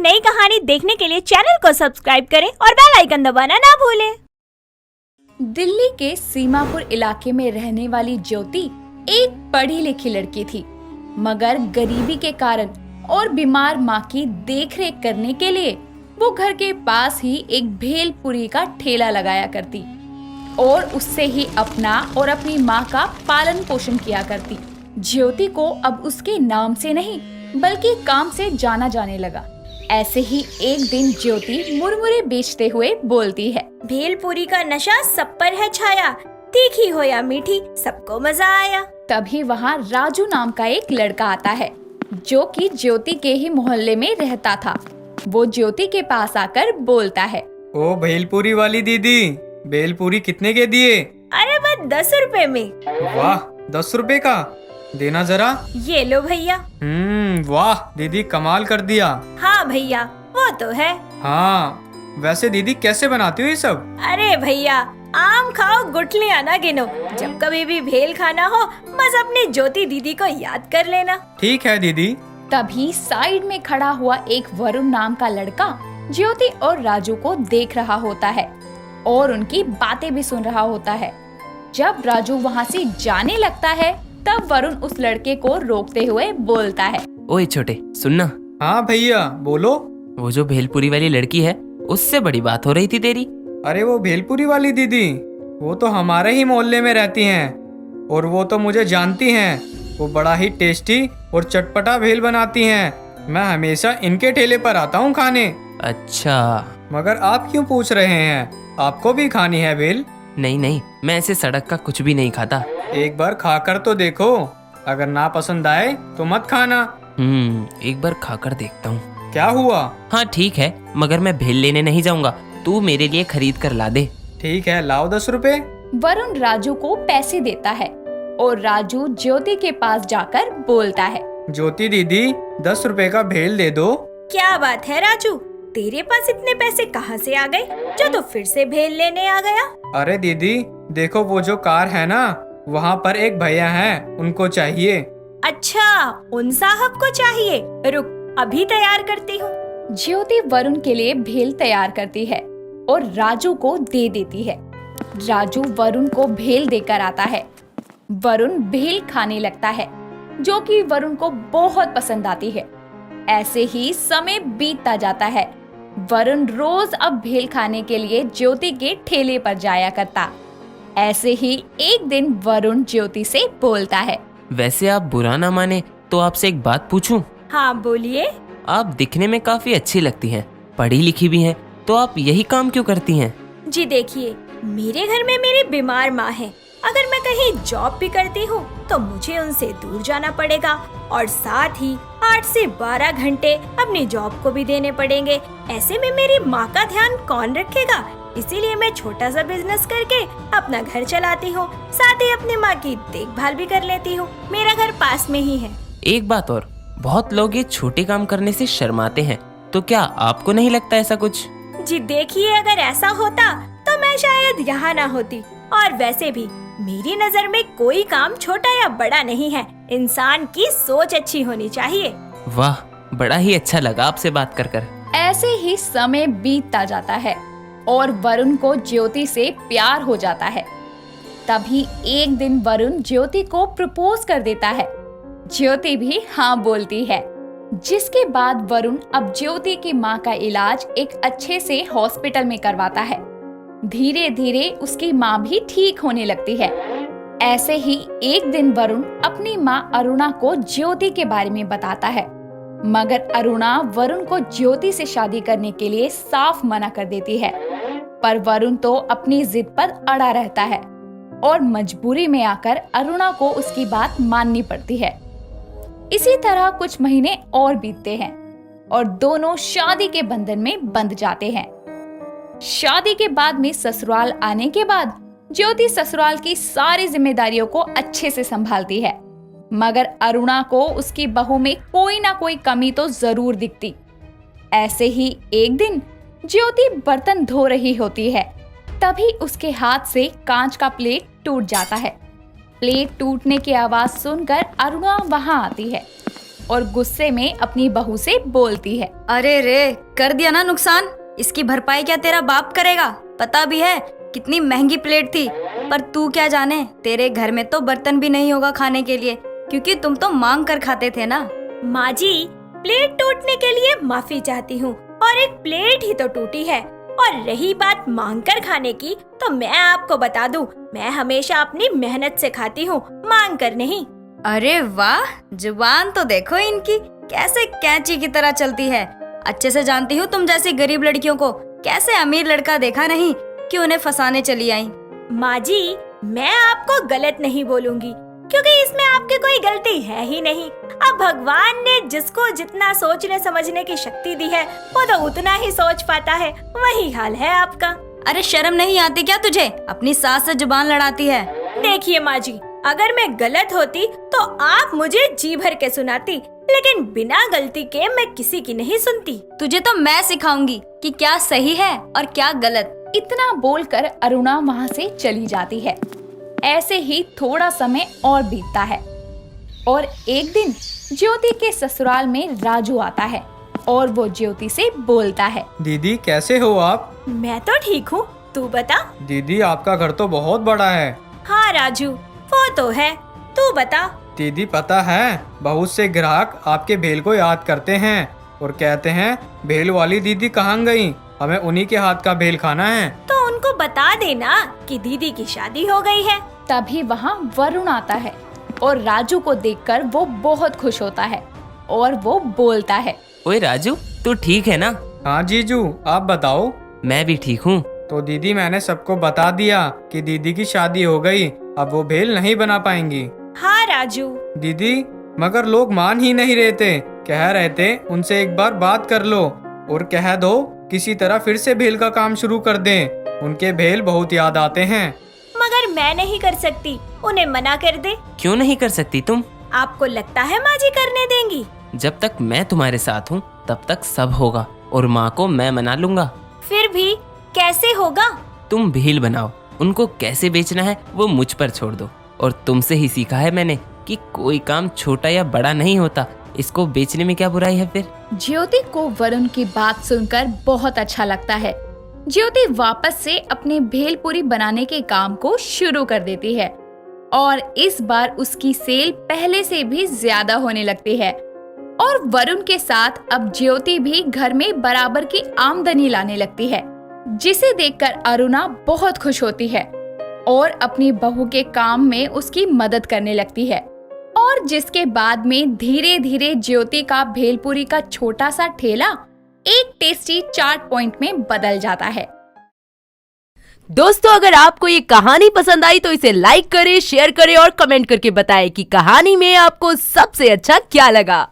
नई कहानी देखने के लिए चैनल को सब्सक्राइब करें और बेल आइकन दबाना ना भूलें। दिल्ली के सीमापुर इलाके में रहने वाली ज्योति एक पढ़ी लिखी लड़की थी, मगर गरीबी के कारण और बीमार माँ की देखरेख करने के लिए वो घर के पास ही एक भेलपुरी का ठेला लगाया करती और उससे ही अपना और अपनी माँ का पालन पोषण किया करती। ज्योति को अब उसके नाम से नहीं बल्कि काम से जाना जाने लगा। ऐसे ही एक दिन ज्योति मुरमुरे बेचते हुए बोलती है, भेलपुरी का नशा सब पर है छाया, तीखी हो या मीठी सबको मजा आया। तभी वहाँ राजू नाम का एक लड़का आता है जो कि ज्योति के ही मोहल्ले में रहता था। वो ज्योति के पास आकर बोलता है, ओ भेलपुरी वाली दीदी, भेलपुरी कितने के दिए? अरे बस 10 रुपए में। वाह, 10 रुपए का देना जरा। ये लो भैया। वाह दीदी, कमाल कर दिया। हाँ भैया, वो तो है। हाँ, वैसे दीदी कैसे बनाती हो ये सब? अरे भैया, आम खाओ गुठलियाँ ना गिनो। जब कभी भी भेल खाना हो बस अपनी ज्योति दीदी को याद कर लेना। ठीक है दीदी। तभी साइड में खड़ा हुआ एक वरुण नाम का लड़का ज्योति और राजू को देख रहा होता है और उनकी बातें भी सुन रहा होता है। जब राजू वहाँ से जाने लगता है तब वरुण उस लड़के को रोकते हुए बोलता है, ओए छोटे, सुनना। हाँ भैया बोलो। वो जो भेलपुरी वाली लड़की है उससे बड़ी बात हो रही थी तेरी। अरे वो भेलपुरी वाली दीदी, वो तो हमारे ही मोहल्ले में रहती हैं और वो तो मुझे जानती हैं। वो बड़ा ही टेस्टी और चटपटा भेल बनाती हैं। मैं हमेशा इनके ठेले पर आता हूँ खाने। अच्छा। मगर आप क्यों पूछ रहे हैं? आपको भी खानी है भेल? नहीं नहीं, मैं ऐसे सड़क का कुछ भी नहीं खाता। एक बार खाकर तो देखो, अगर ना पसंद आए तो मत खाना। एक बार खाकर देखता हूँ। क्या हुआ? हाँ ठीक है, मगर मैं भेल लेने नहीं जाऊंगा, तू मेरे लिए खरीद कर ला दे। ठीक है, लाओ 10 रुपए। वरुण राजू को पैसे देता है और राजू ज्योति के पास जाकर बोलता है, ज्योति दीदी, 10 रुपए का भेल दे दो। क्या बात है राजू, तेरे पास इतने पैसे कहाँ से आ गए जो तू फिर से भेल लेने आ गया? अरे दीदी देखो, वो जो कार है ना, वहाँ पर एक भैया हैं, उनको चाहिए। अच्छा, उन साहब को चाहिए, रुक अभी तैयार करती हूँ। ज्योति वरुण के लिए भेल तैयार करती है और राजू को दे देती है। राजू वरुण को भेल देकर आता है। वरुण भेल खाने लगता है जो कि वरुण को बहुत पसंद आती है। ऐसे ही समय बीतता जाता है। वरुण रोज अब भेल खाने के लिए ज्योति के ठेले पर जाया करता। ऐसे ही एक दिन वरुण ज्योति से बोलता है, वैसे आप बुरा ना माने तो आपसे एक बात पूछूं? हाँ बोलिए। आप दिखने में काफी अच्छी लगती हैं, पढ़ी लिखी भी हैं, तो आप यही काम क्यों करती हैं? जी देखिए, मेरे घर में मेरी बीमार माँ है। अगर मैं कहीं जॉब भी करती हूँ तो मुझे उनसे दूर जाना पड़ेगा और साथ ही 8 से 12 घंटे अपनी जॉब को भी देने पड़ेंगे। ऐसे में मेरी माँ का ध्यान कौन रखेगा? इसीलिए मैं छोटा सा बिजनेस करके अपना घर चलाती हूँ, साथ ही अपनी माँ की देखभाल भी कर लेती हूँ। मेरा घर पास में ही है। एक बात और, बहुत लोग ये छोटे काम करने से शर्माते हैं, तो क्या आपको नहीं लगता ऐसा कुछ? जी देखिए, अगर ऐसा होता तो मैं शायद यहाँ ना होती। और वैसे भी मेरी नजर में कोई काम छोटा या बड़ा नहीं है, इंसान की सोच अच्छी होनी चाहिए। वाह, बड़ा ही अच्छा लगा आपसे बात कर कर। ऐसे ही समय बीतता जाता है और वरुण को ज्योति से प्यार हो जाता है। तभी एक दिन वरुण ज्योति को प्रपोज कर देता है। ज्योति भी हाँ बोलती है, जिसके बाद वरुण अब ज्योति की माँ का इलाज एक अच्छे से हॉस्पिटल में करवाता है। धीरे धीरे उसकी माँ भी ठीक होने लगती है। ऐसे ही एक दिन वरुण अपनी माँ अरुणा को ज्योति के बारे में बताता है, मगर अरुणा वरुण को ज्योति से शादी करने के लिए साफ मना कर देती है। पर वरुण तो अपनी जिद पर अड़ा रहता है और मजबूरी में आकर अरुणा को उसकी बात माननी पड़ती है। इसी तरह कुछ महीने और बीतते हैं और दोनों शादी के बंधन में बंध जाते हैं। शादी के बाद में ससुराल आने के बाद ज्योति ससुराल की सारी जिम्मेदारियों को अच्छे से संभालती है, मगर अरुणा को उसकी बहू में कोई ना कोई कमी तो जरूर दिखती। ऐसे ही एक दिन ज्योति बर्तन धो रही होती है, तभी उसके हाथ से कांच का प्लेट टूट जाता है। प्लेट टूटने की आवाज सुनकर अरुणा वहां आती है। और गुस्से में अपनी बहू से बोलती है। अरे रे, कर दिया ना नुकसान। इसकी भरपाई क्या तेरा बाप करेगा? पता भी है कितनी महंगी प्लेट थी। पर तू क्या जाने, तेरे घर में तो बर्तन भी नहीं होगा खाने के लिए, क्योंकि तुम तो मांग कर खाते थे ना। माँ जी, प्लेट टूटने के लिए माफी चाहती हूँ, और एक प्लेट ही तो टूटी है। और रही बात मांग कर खाने की, तो मैं आपको बता दूं, मैं हमेशा अपनी मेहनत से खाती हूँ, मांग कर नहीं। अरे वाह, जुबान तो देखो इनकी कैसे कैंची की तरह चलती है। अच्छे से जानती हूँ तुम जैसी गरीब लड़कियों को कैसे अमीर लड़का देखा नहीं कि उन्हें फंसाने चली आई। माँ जी, मैं आपको गलत नहीं बोलूंगी, क्योंकि इसमें आपकी कोई गलती है ही नहीं। अब भगवान ने जिसको जितना सोचने समझने की शक्ति दी है, वो तो उतना ही सोच पाता है। वही हाल है आपका। अरे शर्म नहीं आती क्या तुझे? अपनी सास से जुबान लड़ाती है। देखिए माँ जी, अगर मैं गलत होती तो आप मुझे जी भर के सुनाती, लेकिन बिना गलती के मैं किसी की नहीं सुनती। तुझे तो मैं सिखाऊंगी कि क्या सही है और क्या गलत। इतना बोलकर अरुणा वहाँ से चली जाती है। ऐसे ही थोड़ा समय और बीतता है और एक दिन ज्योति के ससुराल में राजू आता है और वो ज्योति से बोलता है। दीदी कैसे हो आप? मैं तो ठीक हूँ, तू बता। दीदी आपका घर तो बहुत बड़ा है। हाँ राजू, वो तो है, तू बता। दीदी पता है, बहुत से ग्राहक आपके भेल को याद करते हैं और कहते हैं भेल वाली दीदी कहाँ गई, हमें उन्हीं के हाथ का भेल खाना है। तो उनको बता देना कि दीदी की शादी हो गई है। तभी वहाँ वरुण आता है और राजू को देखकर वो बहुत खुश होता है और वो बोलता है। ओए राजू, तू ठीक है ना? हाँ जीजू, आप बताओ। मैं भी ठीक हूँ। तो दीदी मैंने सबको बता दिया कि दीदी की शादी हो गई, अब वो भेल नहीं बना पाएंगी। हाँ राजू। दीदी मगर लोग मान ही नहीं रहते, कह रहे थे उनसे एक बार बात कर लो और कह दो किसी तरह फिर से भेल का काम शुरू कर दें, उनके भेल बहुत याद आते हैं। मगर मैं नहीं कर सकती, उन्हें मना कर दे। क्यों नहीं कर सकती तुम? आपको लगता है माँ जी करने देंगी? जब तक मैं तुम्हारे साथ हूँ तब तक सब होगा और माँ को मैं मना लूंगा। फिर भी कैसे होगा? तुम भेल बनाओ, उनको कैसे बेचना है वो मुझ पर छोड़ दो। और तुमसे ही सीखा है मैंने कि कोई काम छोटा या बड़ा नहीं होता, इसको बेचने में क्या बुराई है फिर? ज्योति को वरुण की बात सुनकर बहुत अच्छा लगता है। ज्योति वापस से अपने भेलपुरी बनाने के काम को शुरू कर देती है और इस बार उसकी सेल पहले से भी ज्यादा होने लगती है। और वरुण के साथ अब ज्योति भी घर में बराबर की आमदनी लाने लगती है, जिसे देखकर अरुणा बहुत खुश होती है और अपनी बहू के काम में उसकी मदद करने लगती है। और जिसके बाद में धीरे धीरे ज्योति का भेलपुरी का छोटा सा ठेला एक टेस्टी चाट पॉइंट में बदल जाता है। दोस्तों, अगर आपको ये कहानी पसंद आई तो इसे लाइक करें, शेयर करें और कमेंट करके बताएं कि कहानी में आपको सबसे अच्छा क्या लगा।